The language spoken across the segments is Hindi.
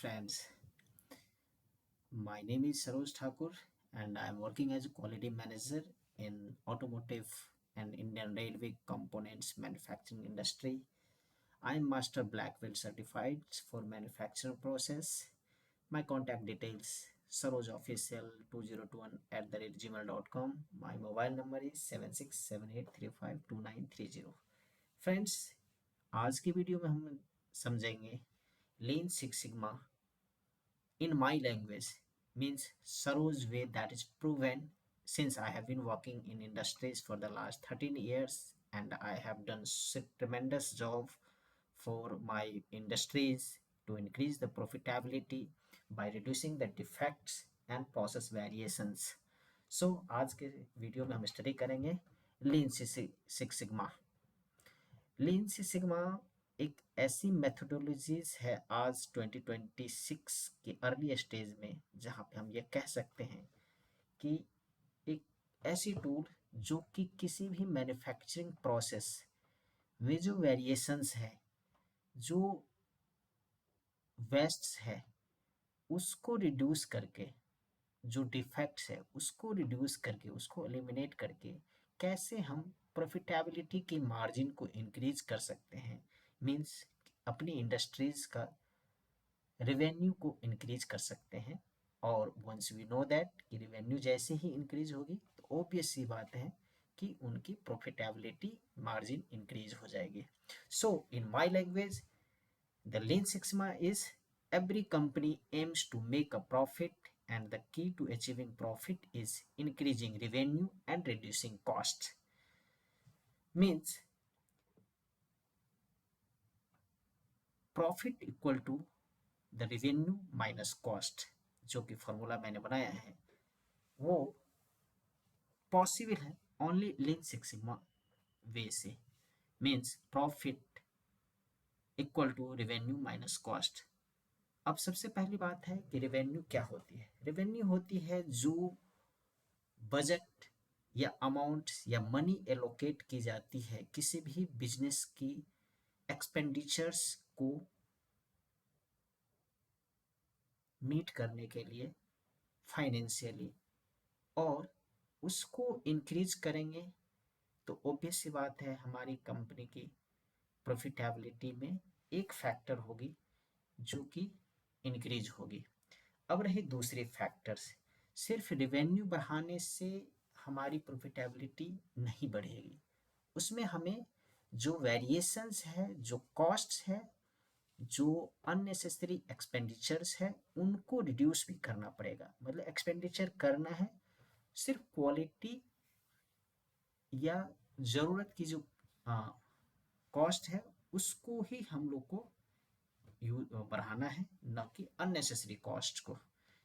friends. My name is Saroj Thakur and I am working as a quality manager in automotive and Indian Railway components manufacturing industry. I am Master Black Belt certified for manufacturing process. My contact details sarojofficial2021 @gmail.com. My mobile number is 7678352930. Friends, आज की वीडियो में हम समझेंगे lean six sigma in my language means Saroj way that is proven since I have been working in industries for the last 13 years and I have done tremendous job for my industries to increase the profitability by reducing the defects and process variations. So आज के वीडियो में हम स्टडी करेंगे lean six sigma. Lean six sigma एक ऐसी मेथोडोलॉजीज है आज 2026 के अर्ली स्टेज में जहाँ पे हम ये कह सकते हैं कि एक ऐसी टूल जो कि किसी भी मैन्युफैक्चरिंग प्रोसेस में जो वेरिएशंस है, जो वेस्ट्स है, उसको रिड्यूस करके, जो डिफेक्ट्स है उसको रिड्यूस करके, उसको एलिमिनेट करके कैसे हम प्रॉफिटेबिलिटी की मार्जिन को इंक्रीज कर सकते हैं, मीन्स अपनी इंडस्ट्रीज का रेवेन्यू को इंक्रीज कर सकते हैं। और वंस वी नो दैट कि रेवेन्यू जैसे ही इंक्रीज होगी तो ऑब्वियस सी बात है कि उनकी प्रॉफिटेबिलिटी मार्जिन इंक्रीज हो जाएगी। So in my language the Lean Six Sigma is every company aims to make a profit and the key to achieving profit is increasing revenue and reducing cost. Means profit equal to the revenue minus cost, जो कि फॉर्मूला मैंने बनाया है वो पॉसिबल है only lean six sigma way से। Means profit equal to revenue minus cost. अब सबसे पहली बात है कि रेवेन्यू क्या होती है। रेवेन्यू होती है जो बजट या अमाउंट या मनी एलोकेट की जाती है किसी भी बिजनेस की एक्सपेंडिचर्स को मीट करने के लिए फाइनेंशियली, और उसको इंक्रीज करेंगे तो ऑब्वियस सी बात है हमारी कंपनी की प्रॉफिटेबिलिटी में एक फैक्टर होगी जो कि इंक्रीज होगी। अब रहे दूसरे फैक्टर्स। सिर्फ रेवेन्यू बढ़ाने से हमारी प्रॉफिटेबिलिटी नहीं बढ़ेगी, उसमें हमें जो वेरिएशंस है, जो कॉस्ट्स है, जो अननेसेसरी एक्सपेंडिचर्स है उनको रिड्यूस भी करना पड़ेगा। मतलब एक्सपेंडिचर करना है सिर्फ क्वालिटी या ज़रूरत की जो कॉस्ट है उसको ही हम लोग को बढ़ाना है, न कि अननेसेसरी कॉस्ट को।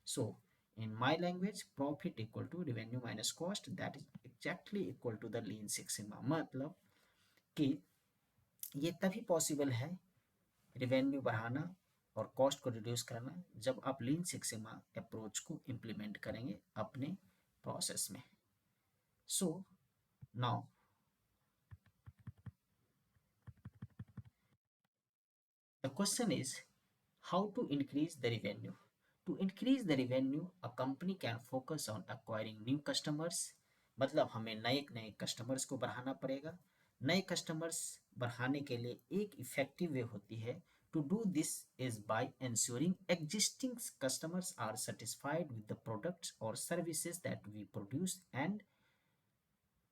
So in my language profit equal to revenue minus cost, that is exactly equal to the Lean six Sigma. मतलब कि ये तभी पॉसिबल है रेवेन्यू बढ़ाना और कॉस्ट को रिड्यूस करना जब आप लीन सिक्स सिग्मा अप्रोच को इम्प्लीमेंट करेंगे अपने प्रोसेस में। So now the question is how to increase the revenue. To increase the revenue, a company can focus on acquiring new customers. मतलब हमें नए नए कस्टमर्स को बढ़ाना पड़ेगा। नए कस्टमर्स बढ़ाने के लिए एक इफेक्टिव वे होती है to do this is by ensuring existing customers are satisfied with the products or services that we produce and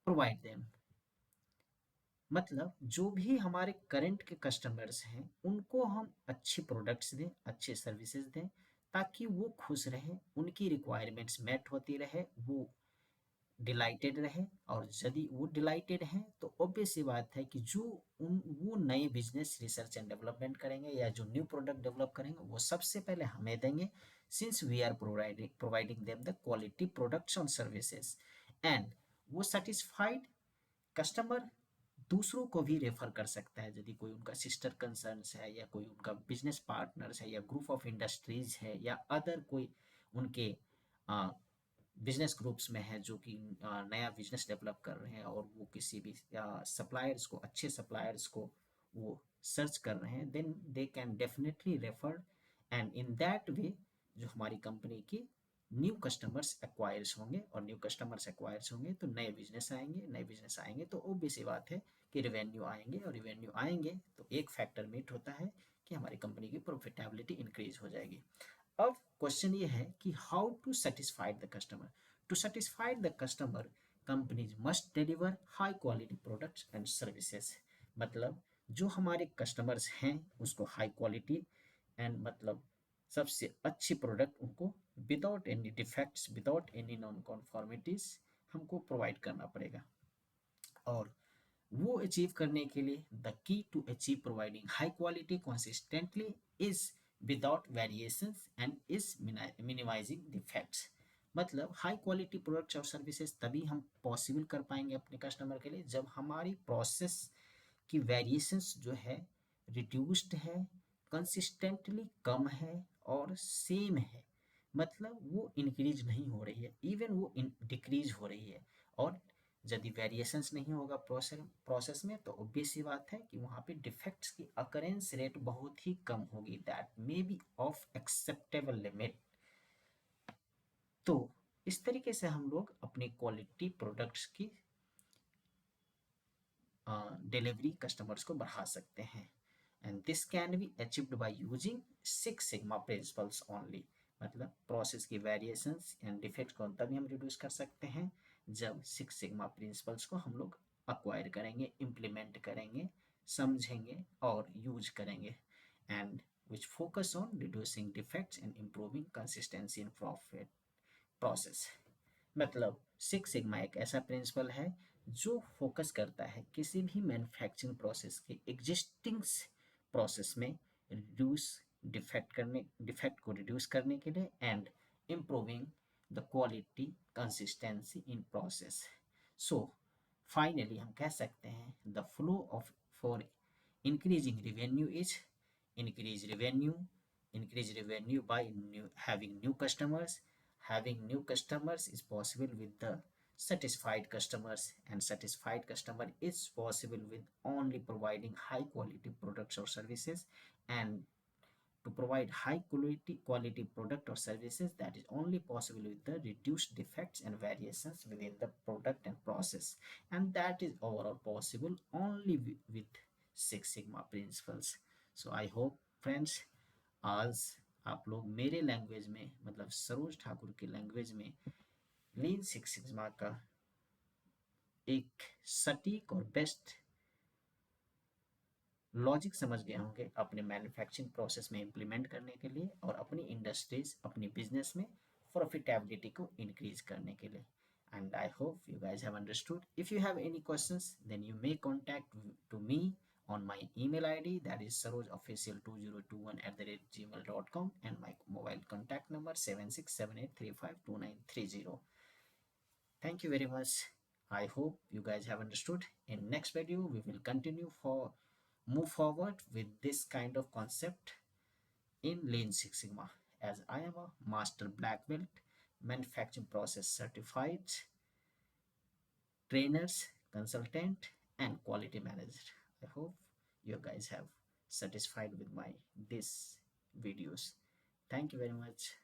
provide them. मतलब जो भी हमारे करंट के कस्टमर्स हैं उनको हम अच्छे प्रोडक्ट्स दें, अच्छे सर्विसेज दें, ताकि वो खुश रहें, उनकी रिक्वायरमेंट्स मेट होती रहे, वो डिलाइटेड रहे। और यदि वो डिलाइटेड हैं तो ऑब्वियस सी बात है कि जो वो नए बिजनेस रिसर्च एंड डेवलपमेंट करेंगे या जो न्यू प्रोडक्ट डेवलप करेंगे वो सबसे पहले हमें देंगे, since we are providing them the quality products और सर्विसेज। एंड वो सेटिस्फाइड कस्टमर दूसरों को भी रेफर कर सकता है। यदि कोई उनका सिस्टर कंसर्न्स है या कोई उनका बिजनेस पार्टनर्स है या ग्रुप ऑफ इंडस्ट्रीज है या अदर कोई उनके बिजनेस ग्रुप्स में है जो कि नया बिजनेस डेवलप कर रहे हैं और वो किसी भी सप्लायर्स को, अच्छे सप्लायर्स को वो सर्च कर रहे हैं, then they can definitely refer and in that way जो हमारी कंपनी की न्यू कस्टमर्स एक्वायर्स होंगे, और न्यू कस्टमर्स एक्वायर्स होंगे तो नए बिजनेस आएंगे, नए बिजनेस आएंगे तो ऑब्वियस सी बात है कि रेवेन्यू आएंगे, और रेवेन्यू आएंगे तो एक फैक्टर मीट होता है कि हमारी कंपनी की प्रॉफिटेबिलिटी इंक्रीज हो जाएगी। अब क्वेश्चन ये है कि how to satisfy the customer. To satisfy the customer, companies must deliver high quality products and services. मतलब जो हमारे कस्टमर्स हैं उसको हाई क्वालिटी एंड मतलब सबसे अच्छी प्रोडक्ट उनको without any defects, without any non conformities हमको प्रोवाइड करना पड़ेगा। और वो अचीव करने के लिए the key to achieve providing high quality consistently is without variations and is minimizing defects. मतलब हाई क्वालिटी प्रोडक्ट्स और सर्विसेज तभी हम पॉसिबल कर पाएंगे अपने कस्टमर के लिए जब हमारी प्रोसेस की वेरिएशंस जो है रिड्यूस्ड है, कंसिस्टेंटली कम है और सेम है। मतलब वो इंक्रीज नहीं हो रही है, इवन वो डिक्रीज हो रही है। और यदि वेरिएशंस नहीं होगा प्रोसेस में तो ऑब्वियस सी बात है कि वहाँ पे डिफेक्ट्स की अकरेंस रेट बहुत ही कम होगी, that may be of acceptable limit. तो इस तरीके से हम लोग अपनी क्वालिटी प्रोडक्ट्स की डिलीवरी कस्टमर्स को बढ़ा सकते हैं। And this can be achieved by using six sigma principles only. मतलब प्रोसेस की वेरिएशंस एंड डिफेक्ट्स को तभी हम रिड्यूस कर सकते हैं जब सिक्स सिग्मा प्रिंसिपल्स को हम लोग अक्वायर करेंगे, इम्प्लीमेंट करेंगे, समझेंगे और यूज करेंगे। And which focus on reducing defects and improving consistency in profit process. मतलब सिक्स सिग्मा एक ऐसा प्रिंसिपल है जो फोकस करता है किसी भी मैन्युफैक्चरिंग प्रोसेस के एग्जिस्टिंग प्रोसेस में रिड्यूस डिफेक्ट को रिड्यूस करने के लिए and improving the quality consistency in process. So finally हम कह सकते हैं the flow of for increasing revenue is increase revenue increase revenue by having new customers. Having new customers is possible with the satisfied customers, and satisfied customer is possible with only providing high quality products or services. And to provide high quality product or services, that is only possible with the reduced defects and variations within the product and process, and that is overall possible only with Six Sigma principles. So I hope friends, आज आप लोग मेरे लैंग्वेज में मतलब सरोज ठाकुर की लैंग्वेज में लीन सिक्स सिग्मा का एक सटीक और बेस्ट लॉजिक समझ गए होंगे अपने मैन्युफैक्चरिंग प्रोसेस में इम्प्लीमेंट करने के लिए और अपनी इंडस्ट्रीज, अपनी बिजनेस में प्रॉफिटेबिलिटी को इंक्रीज करने के लिए। And I hope you guys have understood. If you have any questions, then you may contact to me on my email ID, that is sarojofficial2021@gmail.com, and my mobile contact number 7678352930. Thank you very much. I hope you guys have understood. In next video, we will continue for move forward with this kind of concept in Lean Six Sigma, as I am a master black belt, manufacturing process certified trainers, consultant, and quality manager. I hope you guys have satisfied with my this videos. Thank you very much.